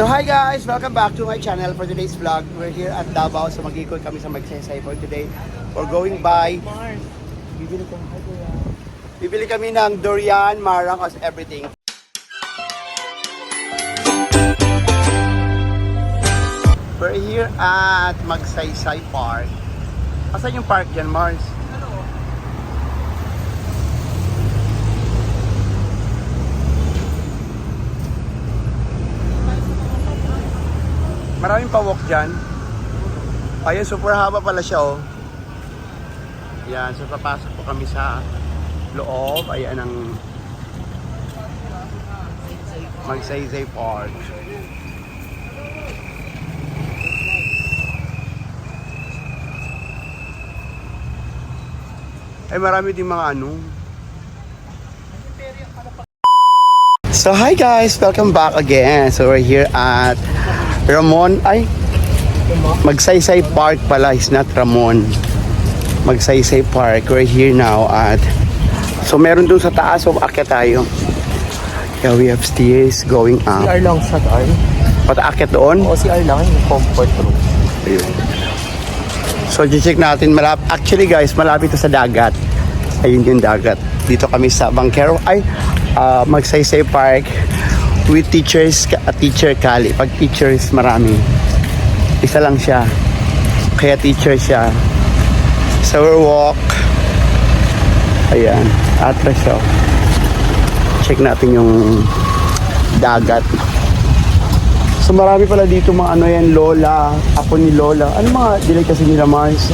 So hi guys! Welcome back to my channel for today's vlog. We're here at Davao, so mag-ikot kami sa Magsaysay for today. We're going by... Bibili kami ng durian, marang, as everything. We're here at Magsaysay Park. Asan yung park dyan, Mars? Maraming pa-walk dyan. Ayun, super haba pala siya, oh. Yan, so papasok po kami sa loob. Ayan ang Magsaysay Park. Ay, marami din mga ano. So hi guys, welcome back again. So we're here at Ramon, Magsaysay Park pala, is not Ramon. Magsaysay Park. We're here now at, so meron dun sa taas, so akyat tayo. Yeah, we have stairs going up. CR lang sa tayo. Pataakyat doon? O CR lang, yung comfort room. Ayun. So check natin, actually guys, malapit ito sa dagat. Ayun yung dagat. Dito kami sa Bangkero, Magsaysay Park with teacher Kali. Pag teachers marami, isa lang siya, kaya teacher siya. So we'll walk. Ayan, atras siya. Check natin yung dagat. So marami pala dito mga ano yan, lola, apo ni lola. Ano mga dilig kasi nila, Mars?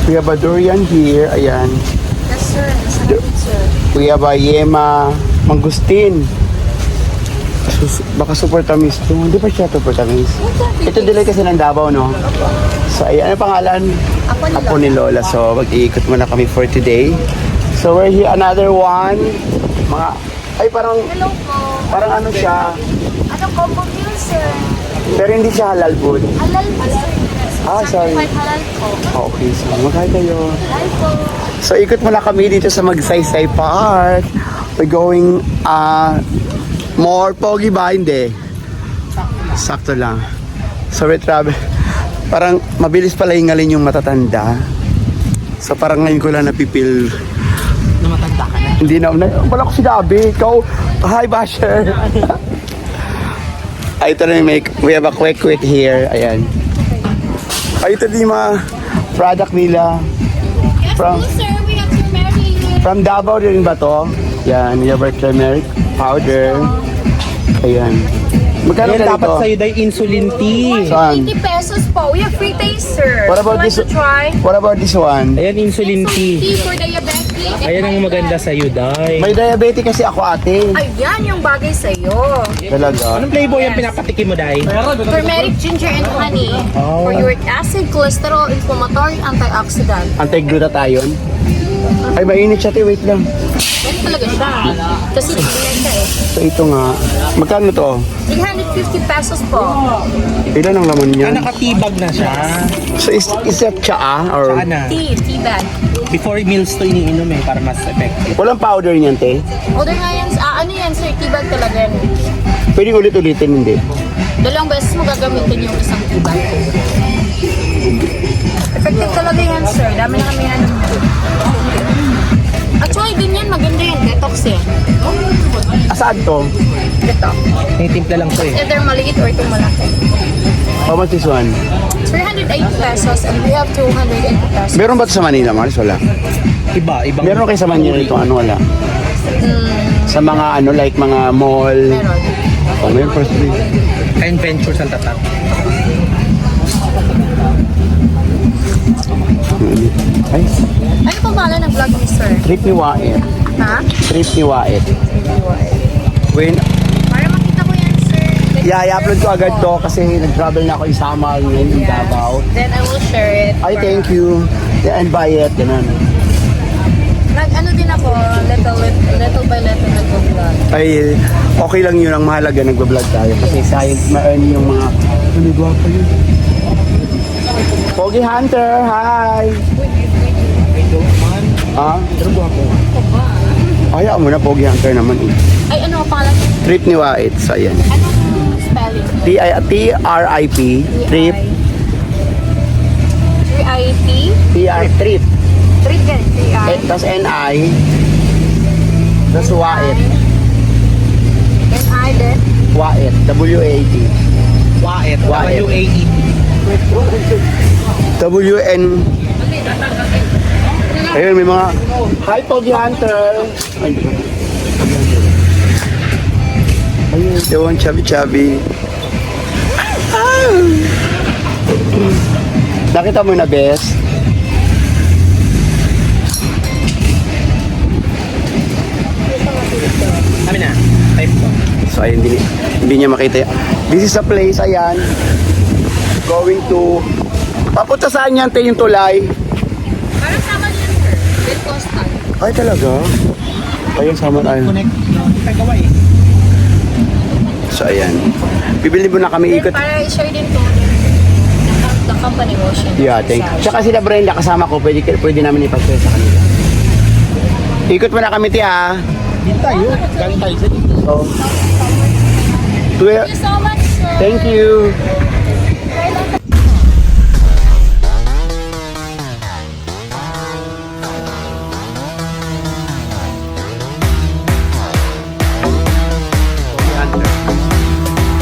We have a durian here. Ayan. Yes, sir. Sir. We have a yema, mangustin. Baka super tamis to. Hindi pa siya super tamis. Ito dilig kasi ng Davao, no? So, ayan, ano pangalan? Apo ni Lola. So, mag-iikot muna kami for today. So, we're here, another one. Mga, parang, Hello po. parang ano siya. Ano combo meal, sir? Pero hindi siya halal food. Halal po, sir. Sorry. Certified halal po. Okay, so magkaya kayo. Halal po. So, ikot muna kami dito sa Magsaysay Park. We're going, more pogi ba? Hindi. Sakto lang. So, we travel. Parang mabilis pala hingalin yung matatanda. So, parang ngayon ko lang napipil. Na matanda ka na. Hindi na. Wala ko sinabi. Ikaw, hi, basher. Ito na yung we have a quick here. Ayan. Ito din yung mga product nila. From, Yes, sir. We have turmeric. from Davao din ba to? Yan, we have our turmeric powder. Ayan. Magkano Ayan, ka dapat dito? sa'yo dahil insulin tea. Saan? 80 pesos po. We have free taste, sir. What about Would you this? like to try? What about this one? Ayan, insulin tea. Tea for diabetic. Ayan ang maganda sa'yo, Day. May diabetes kasi ako, ate. Ayan yung bagay sa'yo. Talaga. Anong flavor yung pinapatikim mo, Day? Turmeric, ginger, and honey. For uric acid, cholesterol, inflammatory, antioxidant. Anti-glutathione. Ay, mainit siya, te. Wait lang. Yan talaga siya. Kasi tingnan siya eh. So, ito nga. Magkano to? 350 pesos po. Ilan ang laman niya? Nakatibag na siya. So, is that tsaa? Or Saan na? Tea bag. Before meals to iniinom para mas effective. walang powder niyan, te? Order nga yan. Ano yan, sir? Tea bag talaga yan. Pwede ulit-ulitin, hindi. Dalawang beses mo gagamitin yung isang tea bag. Effective talaga yan, sir. Dami na kami yan. Actually, din yan. Maganda yan. Detox yan. Saan to? Ito. May timpla lang to eh. Either maliit or itong malaki. How much this one? 380 pesos and we have 280 pesos. Meron ba ito sa Manila, Mars? Wala. Ibang. Meron kayo sa Manila ito, ano, wala? Sa mga, ano, like mga mall. Meron. Oh, meron first week. Kind ventures ang tatak. Ay, Ano po pala ng vlog ni sir? trip ni Wait. Ha? Trip ni Wait. When, Para makita ko yan, sir. i-upload ko agad to kasi nag-travel na ako isama ngayon in Davao. Then I will share it. Ay, thank you. Yeah, and buy it. Ganun. Nag-ano din ako, little by little nag-vlog. Ay, okay lang yun. Ang mahalaga, nagbablog tayo. Kasi sayang ma-earn yung mga... Ano ba pa yun? Pogi Hunter, hi! Ha? Ayaw mo na, Pogi Hunter naman eh. Ay, ano ang pangalan? Trip ni Wait, so ayan. Anong spell? T-R-I-P. Trip. R-I-P. T-R. Trip. Trip yan. T-R. Tapos N-I. Tapos Wait. N-I then. Wait. W-A-T. Waet. Waet. W-A-E-T. W-N. Ayun, may mga... Hi, Pogi Hunter! Ayun, yun, chubby-chubby. Ah! Nakita mo na, Bes? Kami na. Type ko. So, ayun, hindi niya makita. This is a place, ayan. Going to... Papunta saan yan, te, yung tulay? Parang sama niyan, sir. With coastal. Ay, talaga? Ayun, sama tayo. Connect. Pagawa eh. So, ayan. Bibili mo na kami Then ikot. para i-share din po the company motion. Yeah, thank you. Tsaka sila Brenda, kasama ko. Pwede namin ipag-share sa kanila. Ikot mo na kami, ti, ah. Dito tayo. Galing tayo sa dito. So, Thank you so much, sir. thank you.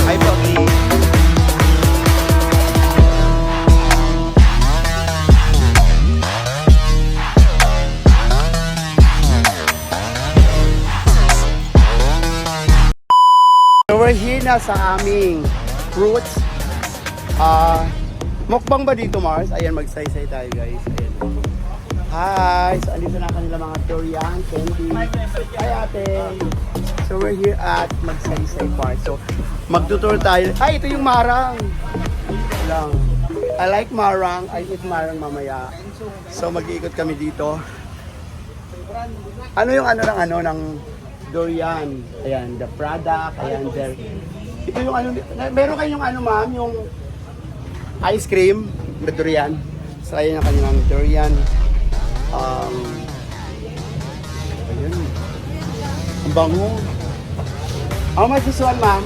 Hi, Pogi. So we're here na sa aming fruits. Mukbang ba dito, Mars? Ayan, magsaysay tayo, guys. Ayan. Hi! So, andito na kanila mga durian, candy. Hi, ate! So, we're here at Magsaysay Park. So, magtutour tayo. Ay, ito yung marang! Lang. I like marang. I eat marang mamaya. So, mag-iikot kami dito. Ano yung ng durian? Ayan, the product. Ayan, there. Ito yung meron kayong ma'am, yung ice cream, the durian. So, ayan yung kanyang durian. Ayan. Ang bango. How much this one, ma'am?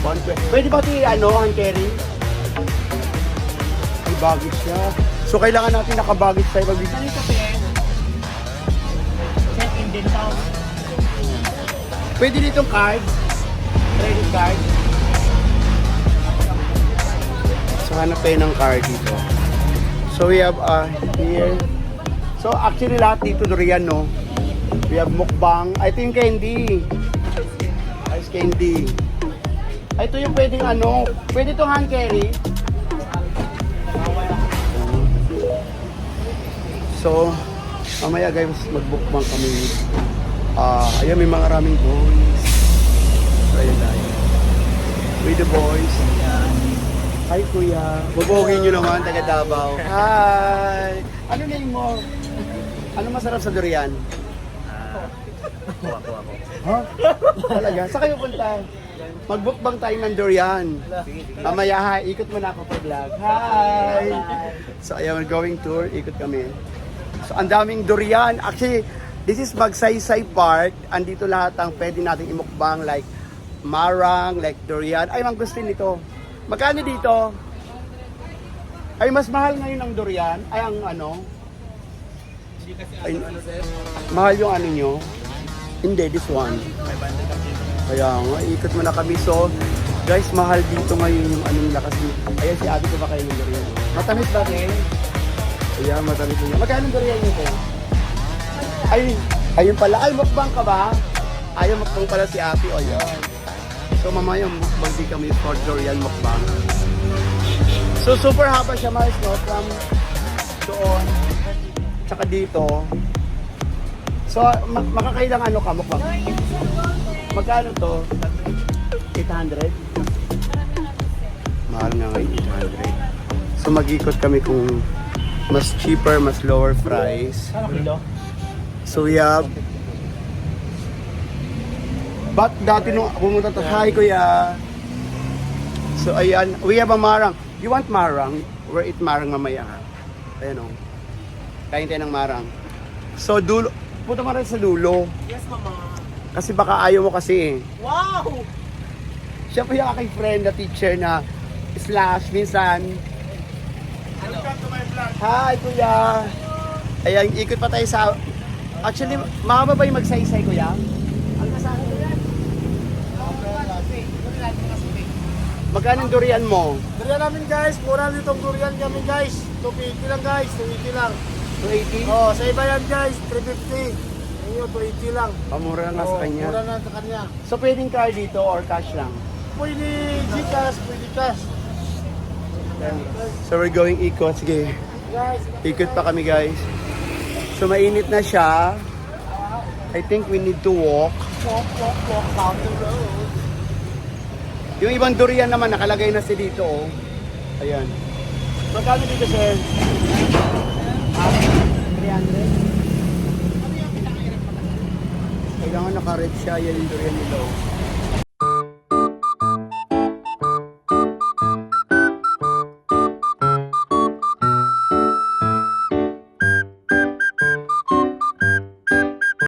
120. Pwede ba ito hand carry? May baggage siya. So, kailangan natin nakabaggage tayo pag bigyan. Check-in din daw. Pwede ditong card. Credit card. So, hanap tayo ng card dito. So, we have here. So, actually lahat dito durian, no? We have mukbang. Ito yung candy. Ice candy. Ito yung pwedeng pwede itong hand carry. So, mamaya guys, magbukbang kami. Ayan, may mga raming boys. So, ayan tayo. With the boys. Hi, kuya. Bubogin nyo naman, taga Davao. Hi! Ano name mo? Ano masarap sa durian? Ako. Ha? Talaga? Saan kayo punta? Magbukbang tayo ng durian. Mamaya, hi. Ikot mo na ako pa vlog. Hi! So, ayan, we're going tour. Ikot kami. So, ang daming durian. Actually, this is Magsaysay Park. Andito lahat ang pwede natin imukbang like marang, like durian. Ay, mang gusto nito. Magkano dito? Ay, mas mahal ngayon ang durian. Ay, ang ay, mahal yung nyo. Hindi, this one. Kaya nga, ikot mo na kami. So, guys, mahal dito ngayon yung nila kasi. Ayan, si Abby ko ba kayo ng durian? Matamis ba, Ken? Ayan, matamis nyo. Magkano durian nyo, Ken? Ay, ayun pala. Ay, mukbang ka ba? Ayaw, mukbang pala si Abby. O, yan. So, mamaya, mukbang di kami for durian mukbang. So, super haba siya, Mars, no? From doon. Tsaka dito. So, makakailang ka, mukbang? Magkano to? 800? Mahal nga ngayon, 800. So, mag-ikot kami kung mas cheaper, mas lower price. So, we have... But dati nung pumunta to, hi kuya. So, ayan, we have a marang. You want marang? We'll eat marang mamaya. Ayan o. Kain tayo ng marang. So, dulo. Punta mo rin sa dulo. Yes, mama. Kasi baka ayaw mo kasi eh. Wow! Siya po yung aking friend na teacher na slash minsan. Hi, kuya. Ayan, ikot pa tayo sa... Actually, makaba ba yung magsaysay, kuya? Ang kasama ko yan. Magkano yung durian mo? Durian namin guys, mura nitong durian kami guys. 280 lang guys, 280 lang. 280? Oh, sa iba yan guys, 350. Ayun, 280 lang. Pamura lang sa kanya. Mura na sa kanya. So, pwedeng card dito or cash lang? Pwede Gcash, pwede cash. So, we're going ikot. Sige, Guys, ikot pa kami, guys. So, mainit na siya. I think we need to walk. walk down the road. Yung ibang durian naman, nakalagay na si dito, oh. Ayan. Magkano dito, sir? 300? Kailangan naka-red siya. Yan yung durian nila, oh.